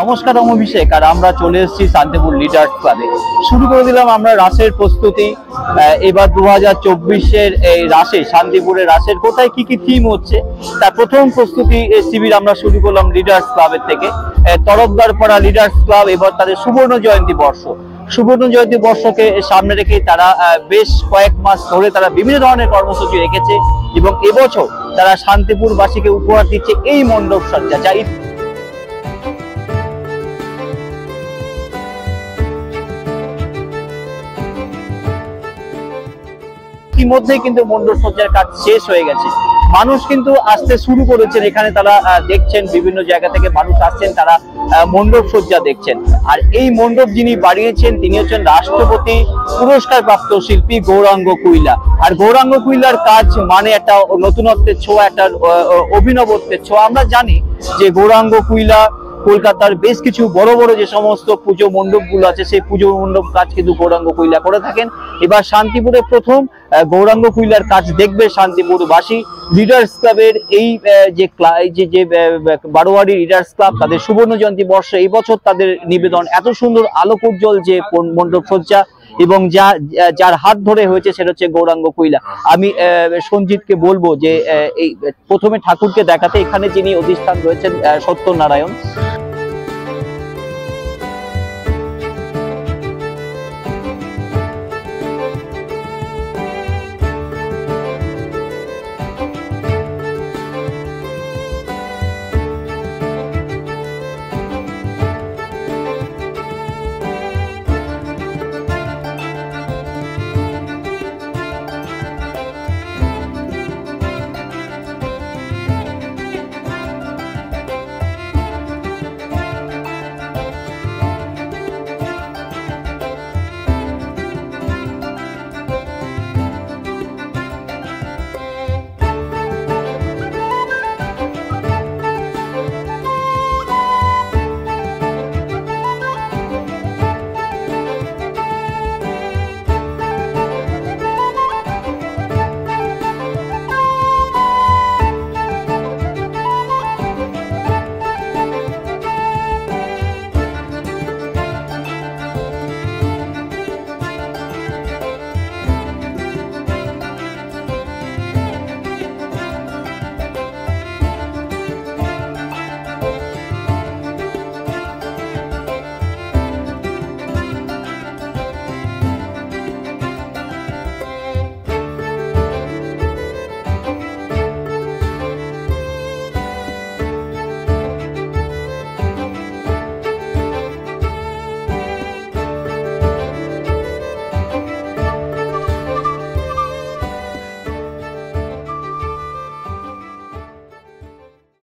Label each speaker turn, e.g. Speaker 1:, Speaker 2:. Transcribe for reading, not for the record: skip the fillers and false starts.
Speaker 1: নমস্কার, আমি অভিষেক আর আমরা চলে এসেছি শান্তিপুর লিডার্স ক্লাবে। শুরু করে দিলাম আমরা রাসের প্রস্তুতি। এবার 2024-এর এই রাসে, শান্তিপুরের রাসের কোথায় কি কি থিম হচ্ছে তার প্রথম প্রস্তুতি শিবির আমরা শুরু করলাম লিডার্স ক্লাবের থেকে। তরফদারপাড়া লিডার্স ক্লাব এবার তাদের সুবর্ণ জয়ন্তী বর্ষকে সামনে রেখে তারা বেশ কয়েক মাস ধরে তারা বিভিন্ন ধরনের কর্মসূচি রেখেছে এবং এবছর তারা শান্তিপুরবাসীকে উপহার দিচ্ছে এই মণ্ডপ সজ্জা, যা ইতিমধ্যেই কিন্তু মণ্ডপ সজ্জার কাজ শেষ হয়ে গেছে। মানুষ কিন্তু আসতে শুরু করেছেন, এখানে তারা দেখছেন বিভিন্ন জায়গা থেকে মানুষ আসছেন, তারা মণ্ডপ সজ্জা দেখছেন। আর এই মণ্ডপ যিনি বানিয়েছেন তিনি হচ্ছেন রাষ্ট্রপতি পুরস্কার প্রাপ্ত শিল্পী গৌরাঙ্গ কুইলা। আর গৌরাঙ্গ কুইলার কাজ মানে একটা নতুনত্বের ছোঁয়া, একটা অভিনবত্বের ছোঁয়া। আমরা জানি যে গৌরাঙ্গ কুইলা কলকাতার বেশ কিছু বড় বড় যে সমস্ত পুজো মণ্ডপ গুলো আছে সেই পুজো মণ্ডপ কাজ কিন্তু গৌরাঙ্গ কুইলা করে থাকেন। এবার শান্তিপুরে প্রথম গৌরাঙ্গ কুইলার কাজ দেখবে শান্তিপুরবাসী। লিডার্স ক্লাবের এই যে বারোয়ারি লিডার্স ক্লাব, তাদের সুবর্ণ জয়ন্তী বর্ষে এই বছর তাদের নিবেদন এত সুন্দর আলোক উজ্জ্বল যে মণ্ডপ সজ্জা এবং যার হাত ধরে হয়েছে সেটা হচ্ছে গৌরাঙ্গ কুইলা। আমি সঞ্জিতকে বলবো যে এই প্রথমে ঠাকুরকে দেখাতে, এখানে যিনি অধিষ্ঠান রয়েছেন সত্যনারায়ণ।